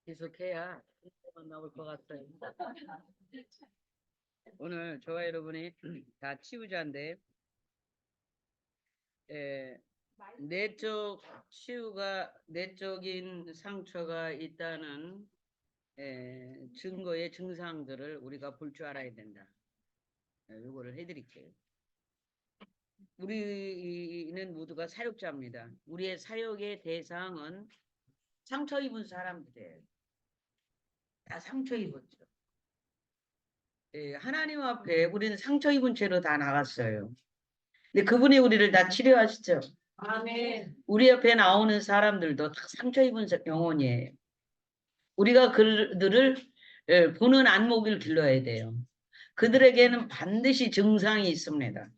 계속해야 인기가 나올 것 같아요. 오늘 저와 여러분이 다 치유자인데 내적 치유가 내적인 상처가 있다는 증거의 증상들을 우리가 볼 줄 알아야 된다. 이거를 해드릴게요. 우리는 모두가 사역자입니다. 우리의 사역의 대상은 상처 입은 사람들이에요. 다 상처 입었죠. 하나님 앞에 우리는 상처 입은 채로 다 나갔어요. 근데 그분이 우리를 다 치료하시죠. 아멘. 우리 옆에 나오는 사람들도 다 상처 입은 영혼이에요. 우리가 그들을 보는 안목을 길러야 돼요. 그들에게는 반드시 증상이 있습니다.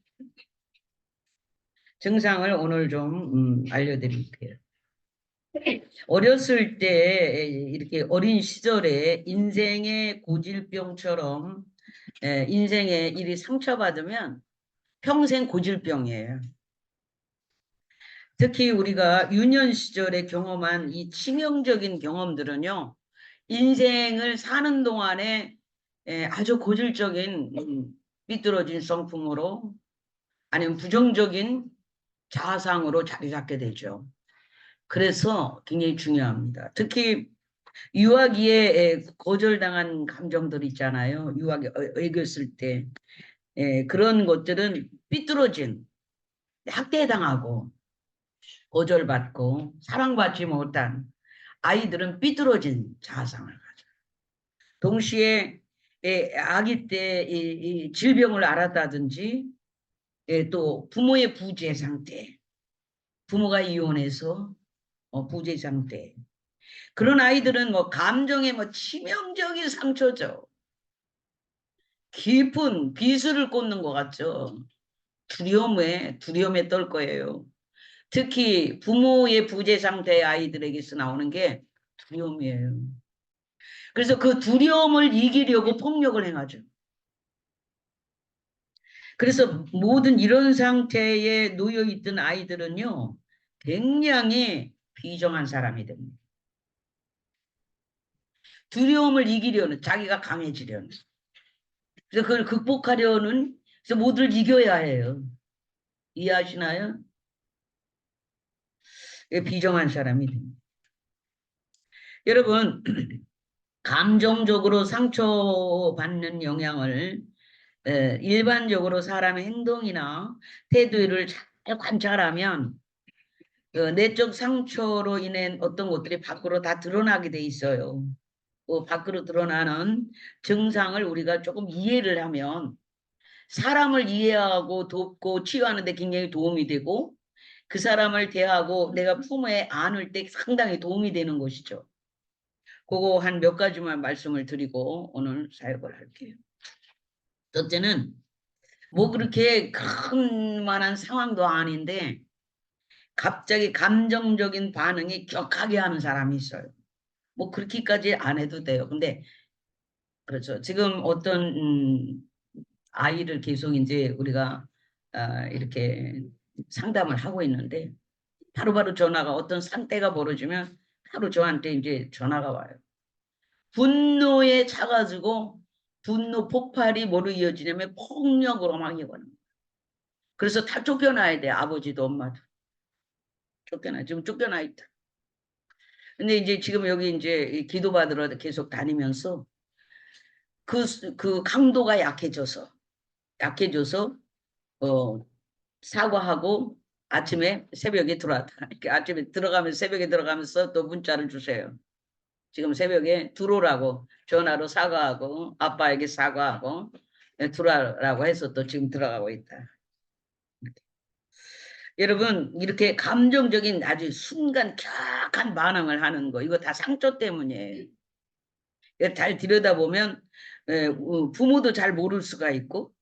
증상을 오늘 좀 알려드릴게요. 어렸을 때 이렇게 어린 시절에 인생의 고질병처럼 인생의 일이 상처받으면 평생 고질병이에요. 특히 우리가 유년 시절에 경험한 이 치명적인 경험들은요, 인생을 사는 동안에 아주 고질적인 삐뚤어진 성품으로 아니면 부정적인 자상으로 자리 잡게 되죠. 그래서 굉장히 중요합니다. 특히 유아기에 거절당한 감정들 있잖아요. 유아기 어겼을 때 그런 것들은 삐뚤어진 학대당하고 거절받고 사랑받지 못한 아이들은 삐뚤어진 자아상을 가져요. 동시에 아기 때 이 질병을 앓았다든지 또 부모의 부재 상태, 부모가 이혼해서 부재 상태. 그런 아이들은 뭐 감정의 뭐 치명적인 상처죠. 깊은 비수를 꽂는 것 같죠. 두려움에 떨 거예요. 특히 부모의 부재 상태의 아이들에게서 나오는 게 두려움이에요. 그래서 그 두려움을 이기려고 폭력을 행하죠. 그래서 모든 이런 상태에 놓여있던 아이들은요, 굉장히 비정한 사람이 됩니다. 두려움을 이기려는, 자기가 강해지려는. 그래서 그걸 극복하려는, 그래서 모두를 이겨야 해요. 이해하시나요? 비정한 사람이 됩니다. 여러분, 감정적으로 상처받는 영향을 일반적으로 사람의 행동이나 태도를 잘 관찰하면 내적 상처로 인한 어떤 것들이 밖으로 다 드러나게 돼 있어요. 밖으로 드러나는 증상을 우리가 조금 이해를 하면 사람을 이해하고 돕고 치유하는 데 굉장히 도움이 되고 그 사람을 대하고 내가 품에 안을 때 상당히 도움이 되는 것이죠. 그거 한 몇 가지만 말씀을 드리고 오늘 사역을 할게요. 첫째는 뭐 그렇게 큰 만한 상황도 아닌데 갑자기 감정적인 반응이 격하게 하는 사람이 있어요. 뭐 그렇게까지 안 해도 돼요. 근데 그렇죠. 지금 어떤 아이를 계속 이제 우리가 이렇게 상담을 하고 있는데 바로바로 전화가 어떤 상태가 벌어지면 바로 저한테 이제 전화가 와요. 분노에 차가지고 분노 폭발이 뭐로 이어지냐면 폭력으로 막 이어가는 거예요. 그래서 다 쫓겨나야 돼. 아버지도 엄마도. 지금 쫓겨나 있다. 근데 이제 지금 여기 이제 기도 받으러 계속 다니면서 그 강도가 약해져서 사과하고 아침에 새벽에 들어왔다. 이렇게 아침에 들어가면서 새벽에 들어가면서 또 문자를 주세요. 지금 새벽에 들어오라고 전화로 사과하고 아빠에게 사과하고 들어오라고 해서 또 지금 들어가고 있다. 여러분 이렇게 감정적인 아주 순간 격한 반응을 하는 거 이거 다 상처 때문이에요. 잘 들여다보면 부모도 잘 모를 수가 있고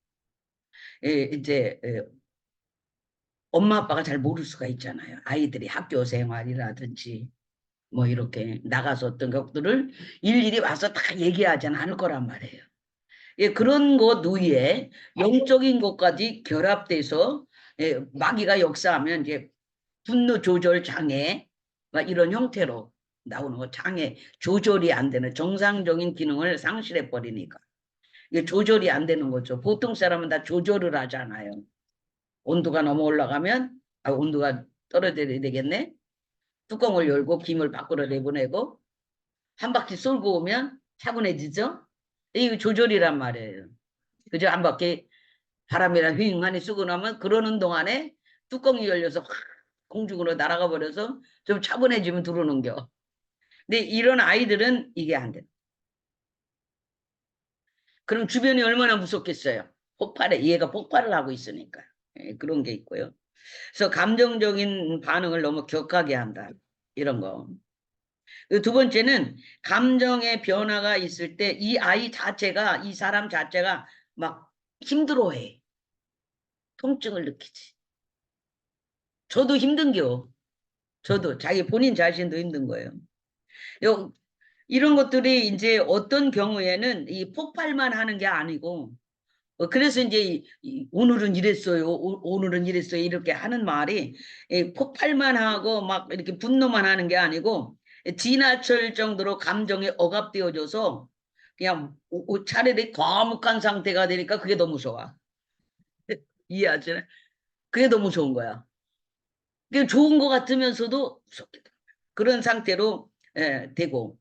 이제 엄마 아빠가 잘 모를 수가 있잖아요. 아이들이 학교 생활이라든지 뭐 이렇게 나가서 어떤 것들을 일일이 와서 다 얘기하지는 않을 거란 말이에요. 그런 것 위에 영적인 것까지 결합돼서 마귀가 역사하면 이제 분노 조절 장애 막 이런 형태로 나오는 거 장애 조절이 안 되는 정상적인 기능을 상실해 버리니까 이게 조절이 안 되는 거죠. 보통 사람은 다 조절을 하잖아요. 온도가 너무 올라가면 온도가 떨어져야 되겠네. 뚜껑을 열고 김을 밖으로 내보내고 한 바퀴 쏠고 오면 차분해지죠. 이게 조절이란 말이에요. 그죠? 한 바퀴 바람이랑 휘잉하니 쏘고 나면 그러는 동안에 뚜껑이 열려서 확 공중으로 날아가 버려서 좀 차분해지면 들어오는겨. 근데 이런 아이들은 이게 안 돼. 그럼 주변이 얼마나 무섭겠어요. 폭발해. 얘가 폭발을 하고 있으니까. 예, 그런 게 있고요. 그래서 감정적인 반응을 너무 격하게 한다. 이런 거. 두 번째는 감정의 변화가 있을 때 이 아이 자체가, 이 사람 자체가 막 힘들어해. 통증을 느끼지. 저도 힘든겨. 저도 자기 본인 자신도 힘든 거예요. 이런 것들이 이제 어떤 경우에는 이 폭발만 하는 게 아니고 그래서 이제 오늘은 이랬어요. 오늘은 이랬어요. 이렇게 하는 말이 폭발만 하고 막 이렇게 분노만 하는 게 아니고 지나칠 정도로 감정이 억압되어져서 그냥 차라리 과묵한 상태가 되니까 그게 더 무서워. 이해하지? 그게 더 무서운 거야. 그게 좋은 것 같으면서도 그런 상태로 되고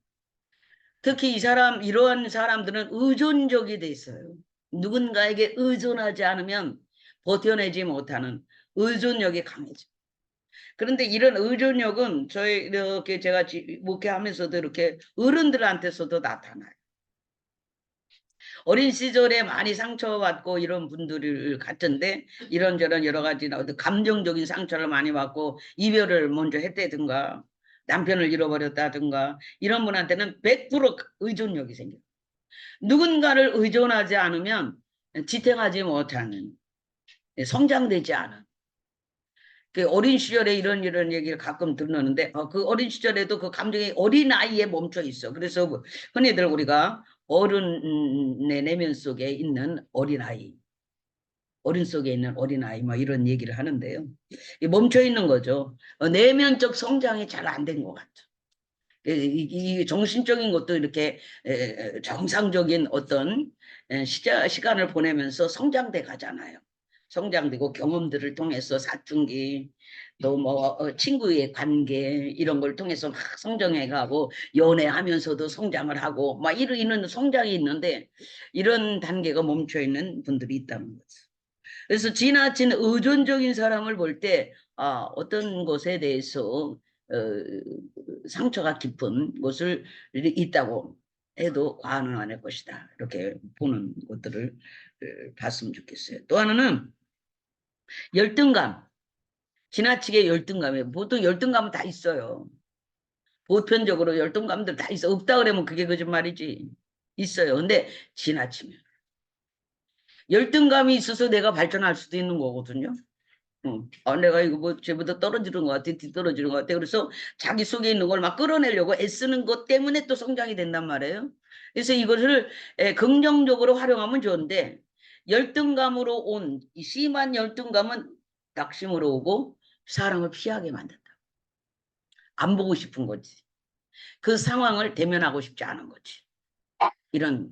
특히 이 사람 이러한 사람들은 의존적이 돼 있어요. 누군가에게 의존하지 않으면 버텨내지 못하는 의존력이 강해져. 그런데 이런 의존력은 저희 이렇게 제가 목회하면서도 이렇게 어른들한테서도 나타나요. 어린 시절에 많이 상처받고 이런 분들 같은데 이런저런 여러 가지 감정적인 상처를 많이 받고 이별을 먼저 했다든가 남편을 잃어버렸다든가 이런 분한테는 100% 의존력이 생겨요. 누군가를 의존하지 않으면 지탱하지 못하는 성장되지 않은 그 어린 시절에 이런 얘기를 가끔 듣는데 그 어린 시절에도 그 감정이 어린 아이에 멈춰 있어. 그래서 흔히들 우리가 어른의 내면 속에 있는 어린 아이, 어린 속에 있는 어린 아이 뭐 이런 얘기를 하는데요. 멈춰 있는 거죠. 내면적 성장이 잘 안 된 것 같죠. 이 정신적인 것도 이렇게 정상적인 어떤 시간을 보내면서 성장돼 가잖아요. 성장되고 경험들을 통해서 사춘기 또 뭐 친구의 관계 이런 걸 통해서 막 성장해 가고 연애하면서도 성장을 하고 막 이런 성장이 있는데 이런 단계가 멈춰 있는 분들이 있다는 거죠. 그래서 지나친 의존적인 사람을 볼 때 어떤 것에 대해서 상처가 깊은 것을 있다고 해도 과언은 아닐 것이다. 이렇게 보는 것들을 봤으면 좋겠어요. 또 하나는 열등감. 지나치게 열등감이에요. 보통 열등감은 다 있어요. 보편적으로 열등감들 다 있어. 없다 그러면 그게 거짓말이지. 있어요. 근데 지나치면. 열등감이 있어서 내가 발전할 수도 있는 거거든요. 내가 이거 뭐 쟤보다 떨어지는 것 같아, 뒤떨어지는 것 같아. 그래서 자기 속에 있는 걸 막 끌어내려고 애쓰는 것 때문에 또 성장이 된단 말이에요. 그래서 이것을 긍정적으로 활용하면 좋은데 열등감으로 온 이 심한 열등감은 낙심으로 오고 사람을 피하게 만든다. 안 보고 싶은 거지. 그 상황을 대면하고 싶지 않은 거지. 이런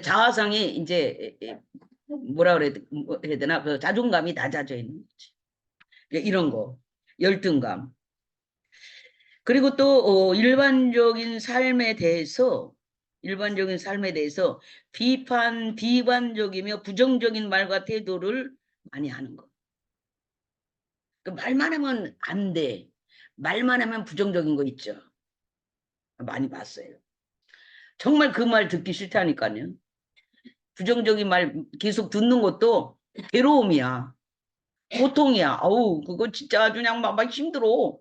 자아상이 이제 뭐라 그래야 되나 그 자존감이 낮아져 있는 거지. 이런 거 열등감. 그리고 또 일반적인 삶에 대해서 비관적이며 부정적인 말과 태도를 많이 하는 거. 그 말만 하면 안 돼. 말만 하면 부정적인 거 있죠. 많이 봤어요. 정말 그 말 듣기 싫다니까요. 부정적인 말 계속 듣는 것도 괴로움이야. 고통이야. 아우, 그거 진짜 아주 그냥 막 힘들어.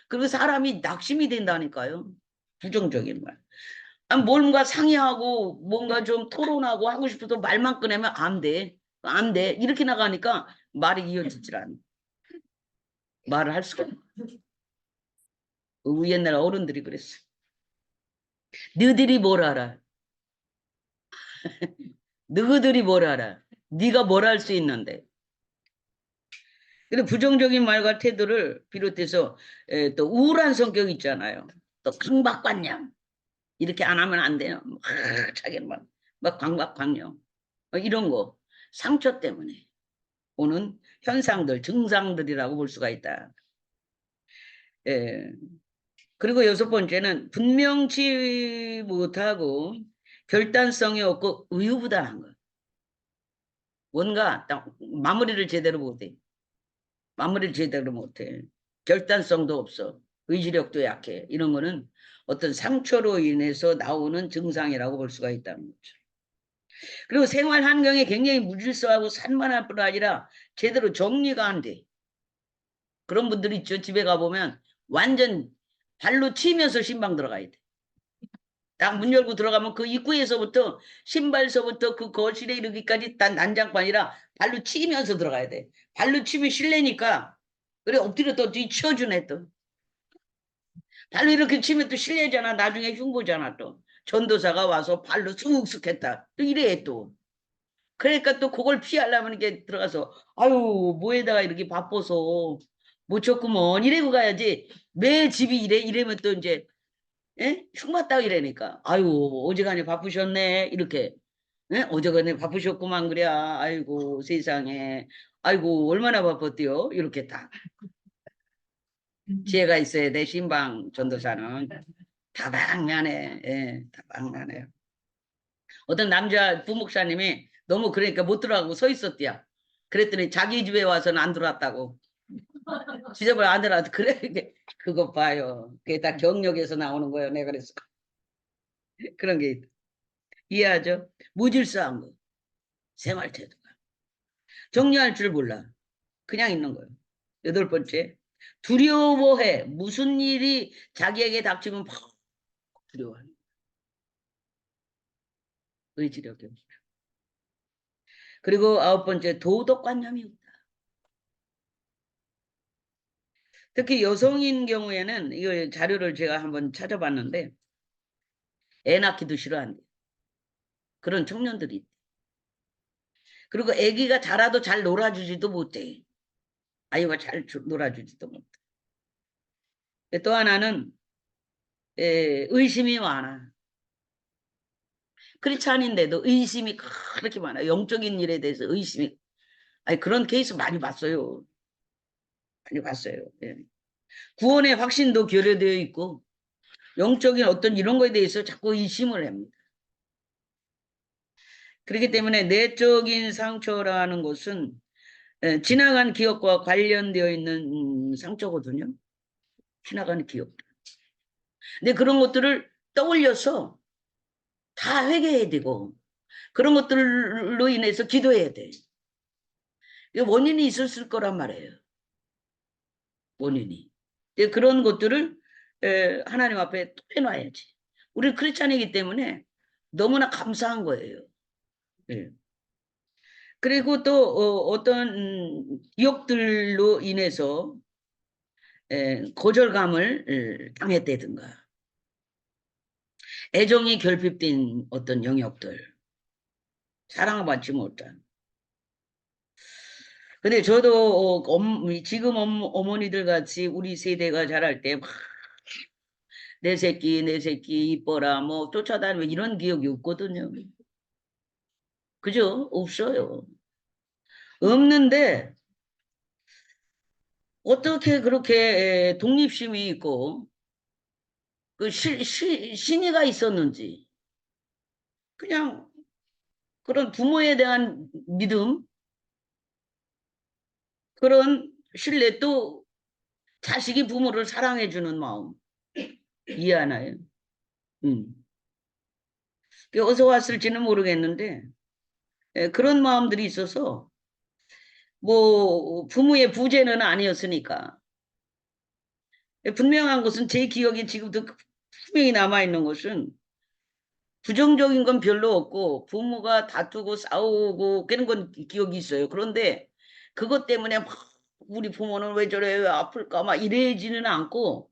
그리고 사람이 낙심이 된다니까요. 부정적인 말. 뭔가 상의하고 뭔가 좀 토론하고 하고 싶어도 말만 꺼내면 안 돼. 안 돼. 이렇게 나가니까 말이 이어지질 않아. 말을 할 수가 없어. 우리 옛날 어른들이 그랬어. 너희들이 뭘 알아? 너희들이 뭘 알아? 네가 뭘 할 수 있는데. 그리고 부정적인 말과 태도를 비롯해서 또 우울한 성격 있잖아요. 또 강박관념. 이렇게 안 하면 안 돼요. 자기는 막 강박관념. 이런 거. 상처 때문에 오는 현상들, 증상들이라고 볼 수가 있다. 예. 그리고 여섯 번째는 분명치 못하고 결단성이 없고 우유부단한 거. 뭔가 딱 마무리를 제대로 못해. 마무리를 제대로 못해. 결단성도 없어. 의지력도 약해. 이런 거는 어떤 상처로 인해서 나오는 증상이라고 볼 수가 있다는 거죠. 그리고 생활 환경이 굉장히 무질서하고 산만할 뿐 아니라 제대로 정리가 안 돼. 그런 분들 있죠. 집에 가보면 완전 발로 치면서 신방 들어가야 돼. 딱 문 열고 들어가면 그 입구에서부터 신발서부터 그 거실에 이르기까지 다 난장판이라 발로 치면서 들어가야 돼. 발로 치면 실내니까 그래 엎드려 또 뒤쳐주네 또. 발로 이렇게 치면 또 실내잖아. 나중에 흉보잖아 또. 전도사가 와서 발로 쑥쑥 했다. 또 이래 또. 그러니까 또 그걸 피하려면 이렇게 들어가서 아유 뭐에다가 이렇게 바빠서 못 쳤구먼 이래고 가야지. 매 집이 이래면 또 이제 예? 흉맞다고 이러니까 아유 어지간히 바쁘셨네 이렇게 예? 어지간히 바쁘셨구만 그래 아이고 세상에 아이고 얼마나 바빴대요 이렇게 다 지혜가 있어야 돼 신방 전도사는 다방면에 예, 다방면에 어떤 남자 부목사님이 너무 그러니까 못 들어가고 서 있었대요. 그랬더니 자기 집에 와서는 안 들어왔다고. 지저분해 안 들어왔다. 그래 그거 봐요. 그게 다 경력에서 나오는 거예요. 내가 그래서 그런 게 이해하죠? 무질서한 거. 생활 태도가. 정리할 줄 몰라. 그냥 있는 거예요. 여덟 번째. 두려워해. 무슨 일이 자기에게 닥치면 막 두려워하는 거예요. 의지력이 없어. 그리고 아홉 번째. 도덕관념이 없다. 특히 여성인 경우에는 이 자료를 제가 한번 찾아봤는데 애 낳기도 싫어한대. 그런 청년들이 있대. 그리고 아기가 자라도 잘 놀아주지도 못해. 아이가 잘 놀아주지도 못해. 또 하나는 의심이 많아. 크리스찬인데도 의심이 그렇게 많아. 영적인 일에 대해서 의심이. 아니 그런 케이스 많이 봤어요. 많이 봤어요. 예. 구원의 확신도 결여되어 있고 영적인 어떤 이런 거에 대해서 자꾸 의심을 합니다. 그렇기 때문에 내적인 상처라는 것은 지나간 기억과 관련되어 있는 상처거든요. 지나간 기억. 근데 그런 것들을 떠올려서 다 회개해야 되고 그런 것들로 인해서 기도해야 돼. 원인이 있었을 거란 말이에요. 원인이. 그런 것들을 하나님 앞에 해놔야지. 우리 크리스찬이기 때문에 너무나 감사한 거예요. 예. 그리고 또 어떤 기억들로 인해서 거절감을 당했다든가 애정이 결핍된 어떤 영역들 사랑을 받지 못한. 근데 저도 지금 어머니들 같이 우리 세대가 자랄 때 내 새끼 내 새끼 이뻐라 뭐 쫓아다니면 이런 기억이 없거든요. 그죠? 없어요. 없는데 어떻게 그렇게 독립심이 있고 그 신의가 있었는지 그냥 그런 부모에 대한 믿음 그런 신뢰 또 자식이 부모를 사랑해주는 마음 이해하나요? 어디서 왔을지는 모르겠는데 그런 마음들이 있어서 뭐 부모의 부재는 아니었으니까 분명한 것은 제 기억이 지금도 분명히 남아있는 것은 부정적인 건 별로 없고 부모가 다투고 싸우고 그런 건 기억이 있어요. 그런데 그것 때문에 막 우리 부모는 왜 저래 왜 아플까 막 이래지는 않고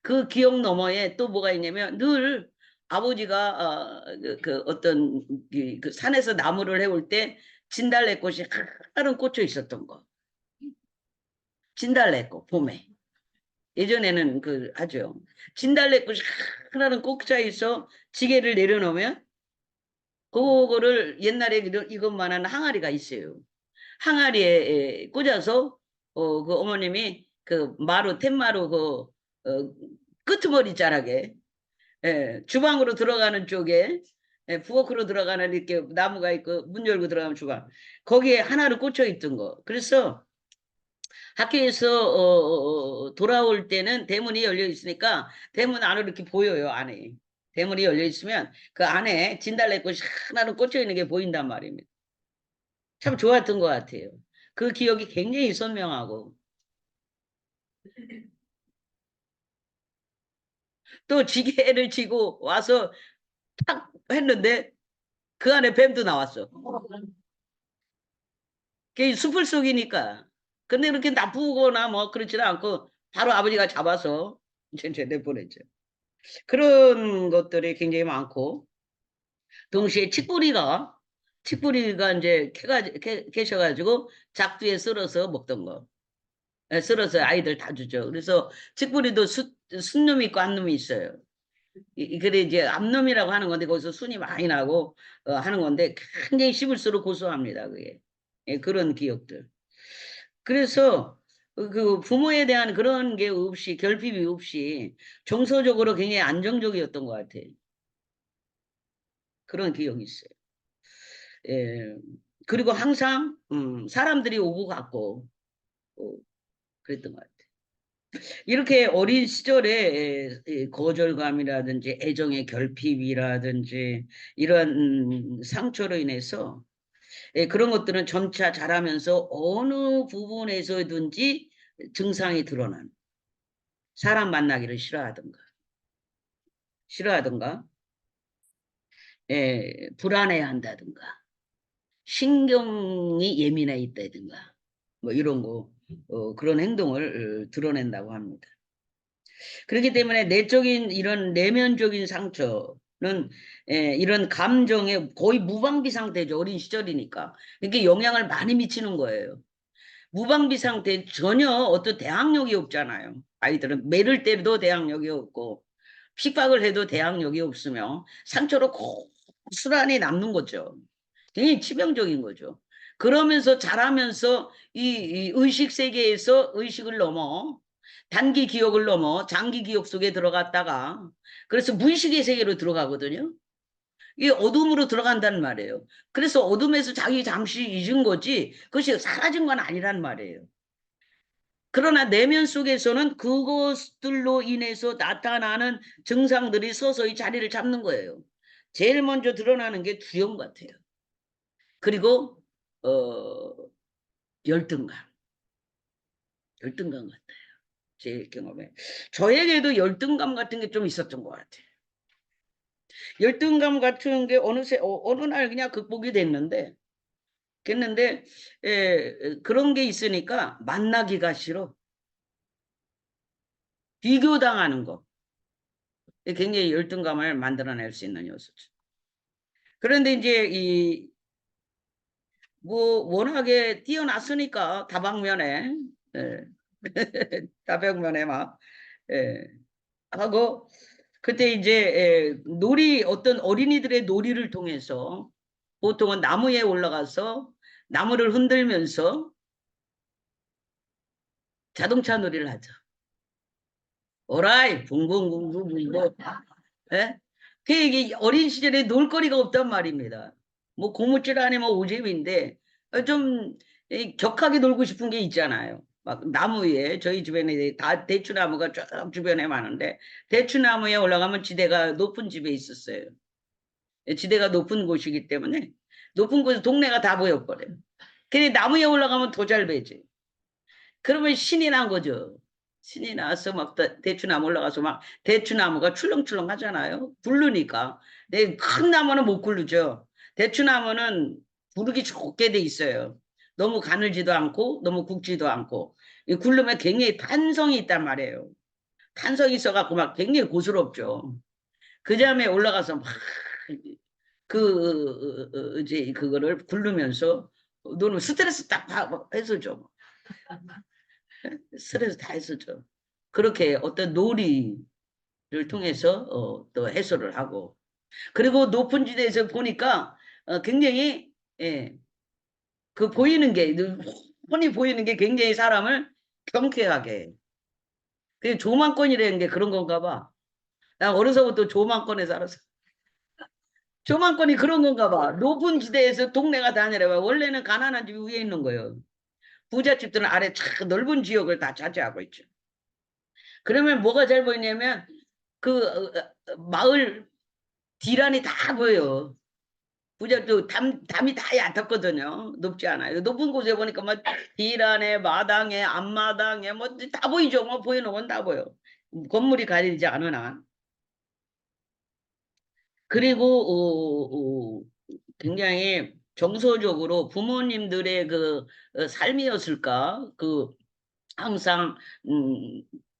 그 기억 너머에 또 뭐가 있냐면 늘 아버지가 그 어떤 그 산에서 나무를 해올 때 진달래꽃이 하나는 꽂혀 있었던 거. 진달래꽃 봄에. 예전에는 하죠. 진달래꽃이 하나는 꼭 짜있어 지게를 내려놓으면 그거를 옛날에 이것만한 항아리가 있어요. 항아리에 꽂아서 그 어머님이 그 마루 툇마루 끄트머리 자락에 주방으로 들어가는 쪽에 부엌으로 들어가는 이렇게 나무가 있고 문 열고 들어가면 주방 거기에 하나를 꽂혀 있던 거. 그래서 학교에서 돌아올 때는 대문이 열려 있으니까 대문 안으로 이렇게 보여요, 안에. 대문이 열려 있으면 그 안에 진달래꽃이 하나로 꽂혀 있는 게 보인단 말입니다. 참 좋았던 것 같아요. 그 기억이 굉장히 선명하고 또 지게를 지고 와서 탁 했는데 그 안에 뱀도 나왔어. 그게 숲을 속이니까. 근데 그렇게 나쁘거나 뭐 그렇지는 않고 바로 아버지가 잡아서 이제 내보냈죠. 그런 것들이 굉장히 많고 동시에 칡뿌리가 이제 캐셔가지고 작두에 썰어서 먹던 거. 썰어서 아이들 다 주죠. 그래서 칡뿌리도 순놈이 있고 암놈이 있어요. 그래 이제 암놈이라고 하는 건데 거기서 순이 많이 나고 하는 건데 굉장히 씹을수록 고소합니다. 그게. 예, 그런 기억들. 그래서 그 부모에 대한 그런 게 없이 결핍이 없이 정서적으로 굉장히 안정적이었던 것 같아요. 그런 기억이 있어요. 예. 그리고 항상 사람들이 오고 갔고 그랬던 것 같아요. 이렇게 어린 시절에 거절감이라든지 애정의 결핍이라든지 이런 상처로 인해서 그런 것들은 점차 자라면서 어느 부분에서든지 증상이 드러나는 사람 만나기를 싫어하던가 불안해한다든가 신경이 예민해 있다든가 뭐 이런 거 그런 행동을 드러낸다고 합니다. 그렇기 때문에 내적인 이런 내면적인 상처는 이런 감정에 거의 무방비 상태죠. 어린 시절이니까. 이게 영향을 많이 미치는 거예요. 무방비 상태 전혀 어떤 대항력이 없잖아요. 아이들은 매를 때려도 대항력이 없고 핍박을 해도 대항력이 없으며 상처로 고스란히 남는 거죠. 굉장히 치명적인 거죠. 그러면서 자라면서 이 의식 세계에서 의식을 넘어 단기 기억을 넘어 장기 기억 속에 들어갔다가 그래서 무의식의 세계로 들어가거든요. 이게 어둠으로 들어간다는 말이에요. 그래서 어둠에서 자기 잠시 잊은 거지 그것이 사라진 건 아니란 말이에요. 그러나 내면 속에서는 그것들로 인해서 나타나는 증상들이 서서히 자리를 잡는 거예요. 제일 먼저 드러나는 게 두려움 같아요. 그리고 어, 열등감, 열등감 같아요. 제 경험에 저에게도 열등감 같은 게 좀 있었던 것 같아요. 열등감 같은 게 어느새 어느 날 그냥 극복이 됐는데 그런 게 있으니까 만나기가 싫어. 비교당하는 거. 굉장히 열등감을 만들어낼 수 있는 요소죠. 그런데 이제 뭐 워낙에 뛰어났으니까 다방면에 예. 다방면에 막 예. 하고 그때 이제 어떤 어린이들의 놀이를 통해서 보통은 나무에 올라가서 나무를 흔들면서 자동차 놀이를 하죠. 오라이 붕붕붕붕붕 예? 그 이게 어린 시절에 놀거리가 없단 말입니다. 뭐 고무줄 아니면 오줌인데 좀 격하게 놀고 싶은 게 있잖아요. 막 나무 위에 저희 주변에 다 대추나무가 쭉 주변에 많은데 대추나무에 올라가면 지대가 높은 집에 있었어요. 지대가 높은 곳이기 때문에 높은 곳에 동네가 다 보여버려요. 근데 나무에 올라가면 더 잘 배지. 그러면 신이 난 거죠. 신이 나서 막 대추나무 올라가서 막 대추나무가 출렁출렁 하잖아요. 굴르니까. 큰 나무는 못 굴르죠. 대추나무는 구르기 좋게 돼 있어요. 너무 가늘지도 않고 너무 굵지도 않고. 굴르면 굉장히 탄성이 있단 말이에요. 탄성이 있어갖고 막 굉장히 고스럽죠. 그 다음에 올라가서 막 이제 그거를 굴르면서 너는 스트레스 딱 해소죠. 스트레스 다 해소죠. 그렇게 어떤 놀이를 통해서 또 해소를 하고 그리고 높은 지대에서 보니까 굉장히 예, 그 보이는 게 훤히 보이는 게 굉장히 사람을 경쾌하게 해. 그 조망권이라는 게 그런 건가 봐. 나 어려서부터 조망권에 살았어. 조망권이 그런 건가 봐. 높은 지대에서 동네가 다니라 봐. 원래는 가난한 집이 위에 있는 거예요. 부잣집들은 아래 참 넓은 지역을 다 차지하고 있죠. 그러면 뭐가 잘 보이냐면 그 마을 뒤란이 다 보여요. 부잣집 담이 다 얕았거든요. 높지 않아요. 높은 곳에 보니까 뭐 뒤란에 마당에 앞마당에 뭐 다 보이죠. 뭐 보이는 건 다 보여. 건물이 가리지 않은 한. 그리고 굉장히 정서적으로 부모님들의 그 삶이었을까? 그 항상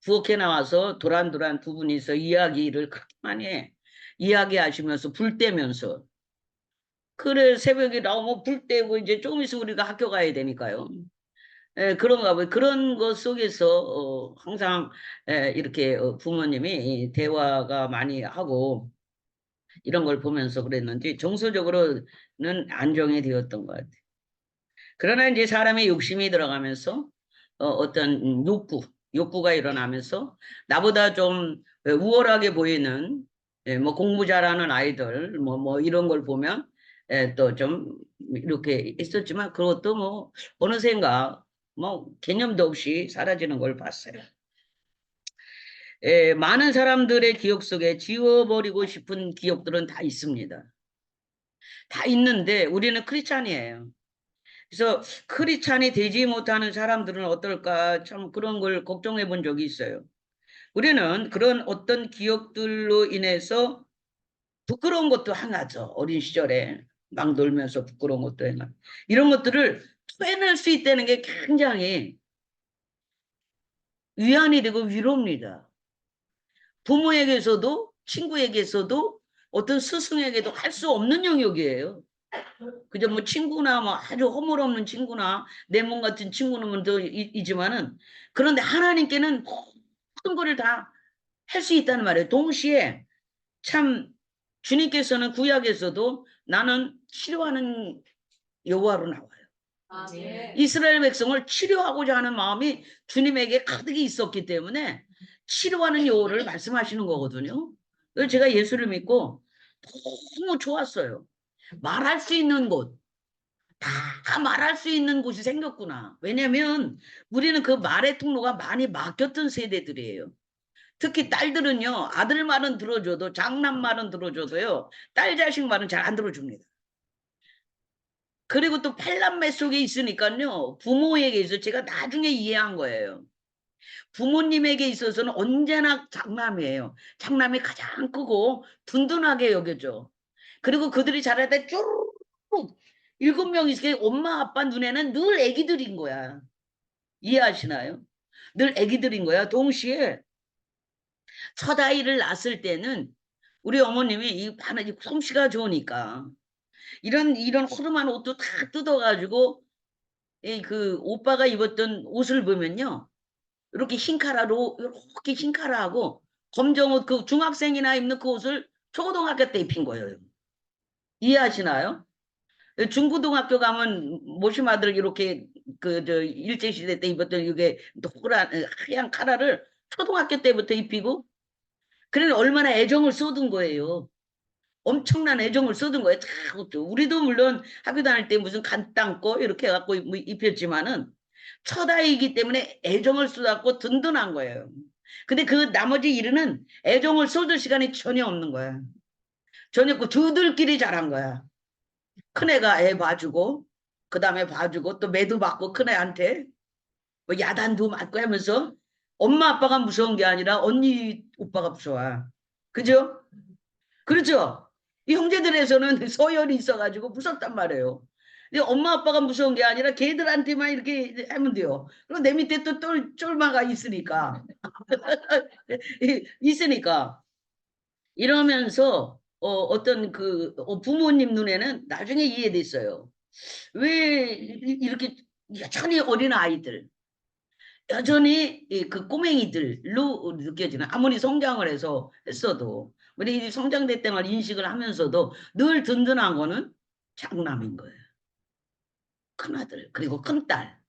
부엌에 나와서 도란도란 두 분이서 이야기를 그렇게 많이 해. 이야기하시면서 불 떼면서. 그래 새벽에 나오면 불 떼고 이제 조금 있으면 우리가 학교 가야 되니까요. 그런가 봐요. 그런 것 속에서 항상 이렇게 부모님이 대화가 많이 하고 이런 걸 보면서 그랬는지 정서적으로는 안정이 되었던 것 같아요. 그러나 이제 사람의 욕심이 들어가면서 어떤 욕구가 일어나면서 나보다 좀 우월하게 보이는 뭐 공부 잘하는 아이들 뭐 이런 걸 보면 또 좀 이렇게 있었지만 그것도 뭐 어느샌가 뭐 개념도 없이 사라지는 걸 봤어요. 많은 사람들의 기억 속에 지워버리고 싶은 기억들은 다 있습니다. 다 있는데 우리는 크리스찬이에요. 그래서 크리스찬이 되지 못하는 사람들은 어떨까 참 그런 걸 걱정해 본 적이 있어요. 우리는 그런 어떤 기억들로 인해서 부끄러운 것도 하나죠. 어린 시절에 막 놀면서 부끄러운 것도 하나. 이런 것들을 토해낼 수 있다는 게 굉장히 위안이 되고 위로입니다. 부모에게서도 친구에게서도 어떤 스승에게도 할 수 없는 영역이에요. 그저 뭐 친구나 뭐 아주 허물없는 친구나 내 몸 같은 친구는 더 이지만은 그런데 하나님께는 모든 것을 다 할 수 있다는 말이에요. 동시에 참 주님께서는 구약에서도 나는 치료하는 여호와로 나와요. 아, 네. 이스라엘 백성을 치료하고자 하는 마음이 주님에게 가득히 있었기 때문에 치료하는 여호와를 말씀하시는 거거든요. 그래서 제가 예수를 믿고 너무 좋았어요. 말할 수 있는 곳, 다 말할 수 있는 곳이 생겼구나. 왜냐면 우리는 그 말의 통로가 많이 막혔던 세대들이에요. 특히 딸들은요, 아들 말은 들어줘도 장남 말은 들어줘도요, 딸 자식 말은 잘 안 들어줍니다. 그리고 또 팔남매 속에 있으니까요, 부모에게 있어 제가 나중에 이해한 거예요. 부모님에게 있어서는 언제나 장남이에요. 장남이 가장 크고 든든하게 여겨져. 그리고 그들이 자랄 때 쭈르륵 7명 있으니까 엄마 아빠 눈에는 늘 애기들인 거야. 이해하시나요? 늘 애기들인 거야. 동시에 첫 아이를 낳았을 때는 우리 어머님이 이 바느질 솜씨가 좋으니까 이런 허름한 옷도 다 뜯어가지고 이 그 오빠가 입었던 옷을 보면요 이렇게 흰 카라로 이렇게 흰 카라하고 검정 옷 그 중학생이나 입는 그 옷을 초고등학교 때 입힌 거예요. 이해하시나요? 중고등학교 가면 모시마들 이렇게 그 저 일제시대 때 입었던 이게 노란 하얀 카라를 초등학교 때부터 입히고 그래 얼마나 애정을 쏟은 거예요. 엄청난 애정을 쏟은 거예요. 다 우리도 물론 학교 다닐 때 무슨 간 땅고 이렇게 해갖고 입혔지만은 첫 아이이기 때문에 애정을 쏟았고 든든한 거예요. 근데 그 나머지 일은 애정을 쏟을 시간이 전혀 없는 거야. 전혀 없고 저들끼리 잘한 거야. 큰애가 애 봐주고 그다음에 봐주고 또 매도 받고 큰애한테 뭐 야단도 맞고 하면서 엄마 아빠가 무서운 게 아니라 언니 오빠가 무서워. 그죠? 그렇죠? 이 형제들에서는 서열이 있어가지고 무섭단 말이에요. 근데 엄마 아빠가 무서운 게 아니라 걔들한테만 이렇게 하면 돼요. 그리고 내 밑에 또 쫄마가 있으니까. 있으니까. 이러면서 어떤 그 부모님 눈에는 나중에 이해됐어요. 왜 이렇게 여전히 어린 아이들 여전히 그 꼬맹이들로 느껴지는, 아무리 성장을 해서 했어도 우리 성장됐다는 걸 인식을 하면서도 늘 든든한 거는 장남인 거예요. 큰아들 그리고 큰딸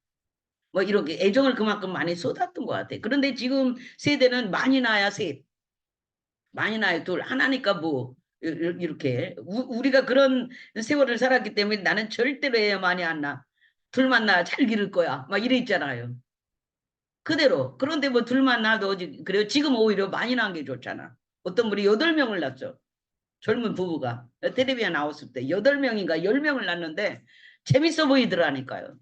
뭐 이렇게 애정을 그만큼 많이 쏟았던 것 같아요. 그런데 지금 세대는 많이 낳아야 셋, 많이 낳아야 둘, 하나니까 뭐 이렇게 우리가 그런 세월을 살았기 때문에 나는 절대로 애 많이 안 낳아, 둘만 낳아 잘 기를 거야 막 이래 있잖아요. 그대로. 그런데 뭐 둘만 낳아도 그래요. 지금 오히려 많이 낳은 게 좋잖아. 어떤 분이 8명을 낳죠. 젊은 부부가 텔레비에 나왔을 때 8명인가 10명을 낳는데 재밌어 보이더라니까요.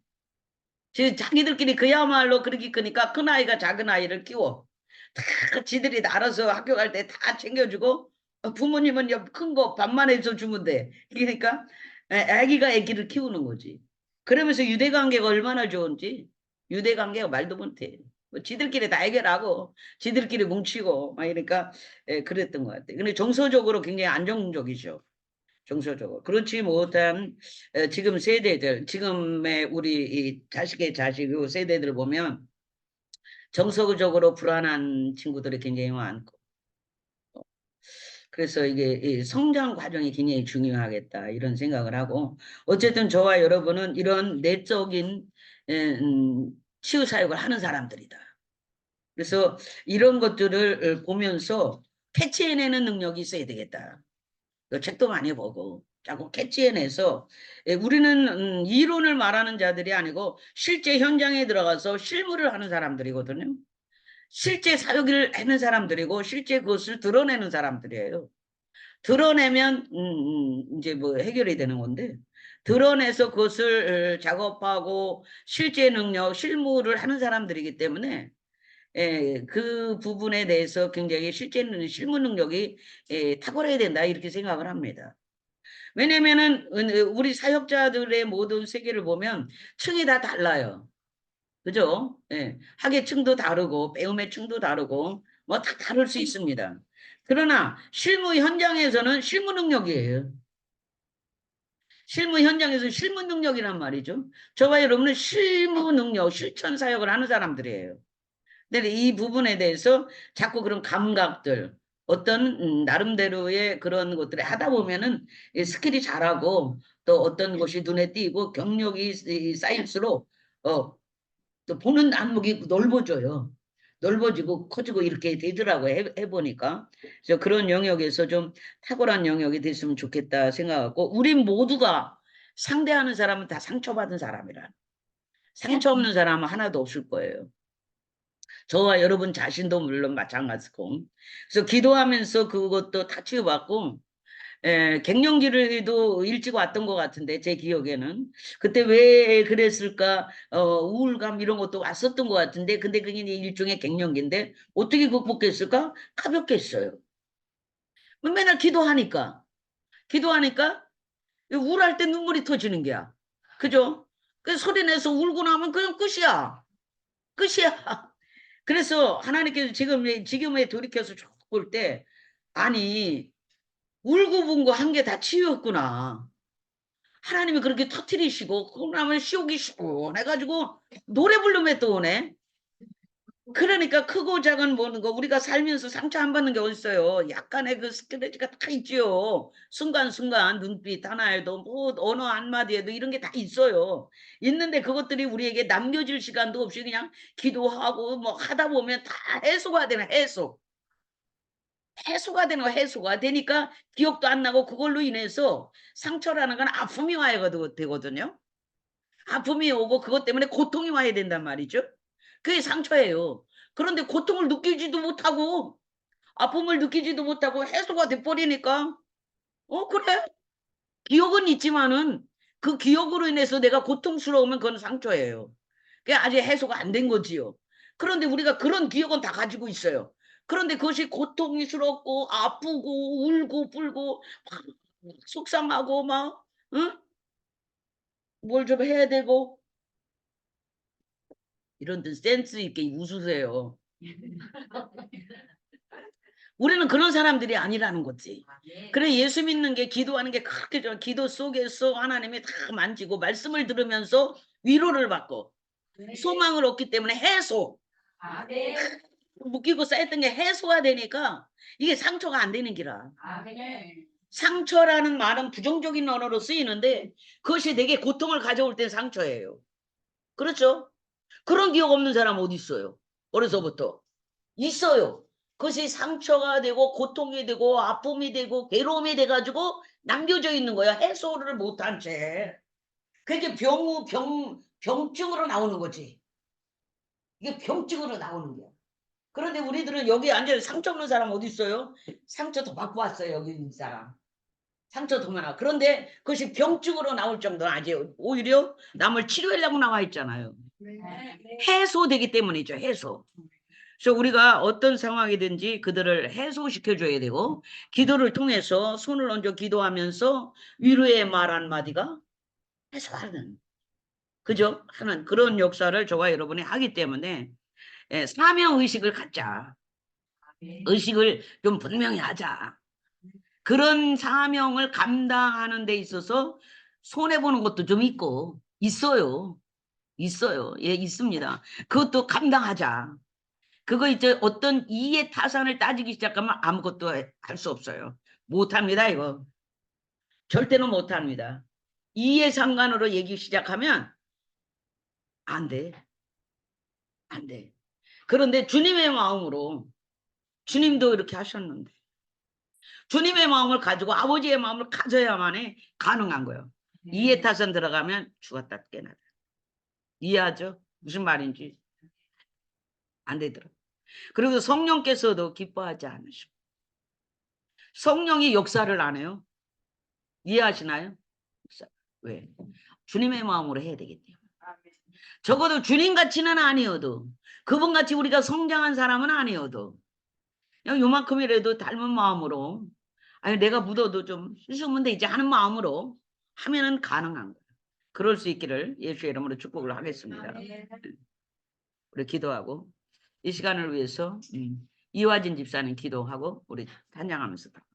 자기들끼리 그야말로 그렇게 크니까 큰아이가 작은아이를 키워. 다 지들이 알아서 학교 갈 때 다 챙겨주고, 부모님은 큰 거 밥만 해서 주면 돼. 그러니까 아기가 아기를 키우는 거지. 그러면서 유대관계가 얼마나 좋은지, 유대관계가 말도 못해. 뭐 지들끼리 다 해결하고 지들끼리 뭉치고 막 이러니까 그랬던 것 같아. 근데 정서적으로 굉장히 안정적이죠. 정서적으로. 그렇지 못한 지금 세대들, 지금의 우리 이 자식의 자식 요 세대들 보면 정서적으로 불안한 친구들이 굉장히 많고, 그래서 이게 이 성장 과정이 굉장히 중요하겠다 이런 생각을 하고, 어쨌든 저와 여러분은 이런 내적인 치유 사역을 하는 사람들이다. 그래서 이런 것들을 보면서 캐치해내는 능력이 있어야 되겠다. 그 책도 많이 보고 자꾸 캐치해내서 우리는 이론을 말하는 자들이 아니고 실제 현장에 들어가서 실무를 하는 사람들이거든요. 실제 사역을 하는 사람들이고 실제 그것을 드러내는 사람들이에요. 드러내면 이제 뭐 해결이 되는 건데, 드러내서 그것을 작업하고 실제 능력, 실무를 하는 사람들이기 때문에 그 부분에 대해서 굉장히 실제 실무 능력이 탁월해야 된다 이렇게 생각을 합니다. 왜냐면은 우리 사역자들의 모든 세계를 보면 층이 다 달라요. 그죠? 예. 학의 층도 다르고 배움의 층도 다르고 뭐 다 다를 수 있습니다. 그러나 실무 현장에서는 실무 능력이에요. 실무 현장에서 실무 능력이란 말이죠. 저와 여러분은 실무 능력, 실천 사역을 하는 사람들이에요. 근데 이 부분에 대해서 자꾸 그런 감각들, 어떤 나름대로의 그런 것들을 하다 보면은 스킬이 자라고 또 어떤 것이 눈에 띄고 경력이 쌓일수록 또 보는 안목이 넓어져요. 넓어지고 커지고 이렇게 되더라고요. 해보니까. 그래서 그런 영역에서 좀 탁월한 영역이 됐으면 좋겠다 생각하고, 우린 모두가 상대하는 사람은 다 상처받은 사람이라. 상처 없는 사람은 하나도 없을 거예요. 저와 여러분 자신도 물론 마찬가지고. 그래서 기도하면서 그것도 다 치유받고, 갱년기를도 일찍 왔던 것 같은데, 제 기억에는. 그때 왜 그랬을까, 우울감 이런 것도 왔었던 것 같은데, 근데 그게 일종의 갱년기인데, 어떻게 극복했을까? 가볍게 했어요. 맨날 기도하니까, 우울할 때 눈물이 터지는 게야. 그죠? 그 소리 내서 울고 나면 그냥 끝이야. 끝이야. 그래서 하나님께서 지금에 돌이켜서 쭉 볼 때, 아니, 울고 분 거 한 개 다 치유였구나. 하나님이 그렇게 터트리시고, 그러고 나면 시옥이 시원해가지고, 노래 부르면 또 오네. 그러니까 크고 작은 뭐는 거, 우리가 살면서 상처 안 받는 게 어딨어요. 약간의 그 스크래치가 다 있지요. 순간순간 눈빛 하나에도 뭐 언어 한마디에도 이런 게 다 있어요. 있는데 그것들이 우리에게 남겨질 시간도 없이 그냥 기도하고 뭐 하다 보면 다 해소가 되는 해소. 해소가 되는 거 해소가 되니까 기억도 안 나고, 그걸로 인해서 상처라는 건 아픔이 와야 되거든요. 아픔이 오고 그것 때문에 고통이 와야 된단 말이죠. 그게 상처예요. 그런데 고통을 느끼지도 못하고 아픔을 느끼지도 못하고 해소가 돼버리니까 그래, 기억은 있지만은 그 기억으로 인해서 내가 고통스러우면 그건 상처예요. 그게 아직 해소가 안 된 거지요. 그런데 우리가 그런 기억은 다 가지고 있어요. 그런데 그것이 고통스럽고 아프고 울고 불고 막 속상하고 막 응? 뭘 좀 해야 되고, 이런 데 센스 있게 웃으세요. 우리는 그런 사람들이 아니라는 거지. 그래, 예수 믿는 게, 기도하는 게 그렇게 좋아. 기도 속에서 하나님이 다 만지고 말씀을 들으면서 위로를 받고 소망을 얻기 때문에 해소. 아멘. 묶이고 쌓였던 게 해소가 되니까 이게 상처가 안 되는 기라. 아멘. 상처라는 말은 부정적인 언어로 쓰이는데 그것이 되게 고통을 가져올 땐 상처예요. 그렇죠? 그런 기억 없는 사람 어디 있어요? 어려서부터. 있어요. 그것이 상처가 되고 고통이 되고 아픔이 되고 괴로움이 돼가지고 남겨져 있는 거야. 해소를 못한 채. 그게 병증으로 나오는 거지. 이게 병증으로 나오는 거야. 그런데 우리들은 여기 앉아 상처 없는 사람 어디 있어요? 상처 더 받고 왔어요. 여기 있는 사람. 상처 더 많아. 그런데 그것이 병증으로 나올 정도는 아니에요. 오히려 남을 치료하려고 나와 있잖아요. 해소되기 때문이죠. 해소. 그래서 우리가 어떤 상황이든지 그들을 해소시켜줘야 되고 기도를 통해서 손을 얹어 기도하면서 위로의 말 한마디가 해소하는 그죠? 하는 그런 역사를 저와 여러분이 하기 때문에 사명의식을 갖자. 의식을 좀 분명히 하자. 그런 사명을 감당하는 데 있어서 손해보는 것도 좀 있고 있어요. 있어요. 예, 있습니다. 그것도 감당하자. 그거 이제 어떤 이해 타산을 따지기 시작하면 아무것도 할 수 없어요. 못합니다, 이거. 절대로 못합니다. 이해 상관으로 얘기 시작하면 안 돼. 안 돼. 그런데 주님의 마음으로 주님도 이렇게 하셨는데 주님의 마음을 가지고 아버지의 마음을 가져야만이 가능한 거예요. 이해 타산 들어가면 죽었다 깨나다. 이해하죠? 무슨 말인지 안 되더라고요. 그리고 성령께서도 기뻐하지 않으시고 성령이 역사를 안 해요. 이해하시나요? 왜? 주님의 마음으로 해야 되기 때문에. 적어도 주님같이는 아니어도 그분같이 우리가 성장한 사람은 아니어도 그냥 요만큼이라도 닮은 마음으로 아니 내가 묻어도 좀 씻으면 되지 하는 마음으로 하면은 가능한 거예요. 그럴 수 있기를 예수의 이름으로 축복을 하겠습니다. 우리 기도하고 이 시간을 위해서 이화진 집사님 기도하고 우리 찬양하면서 봅시다.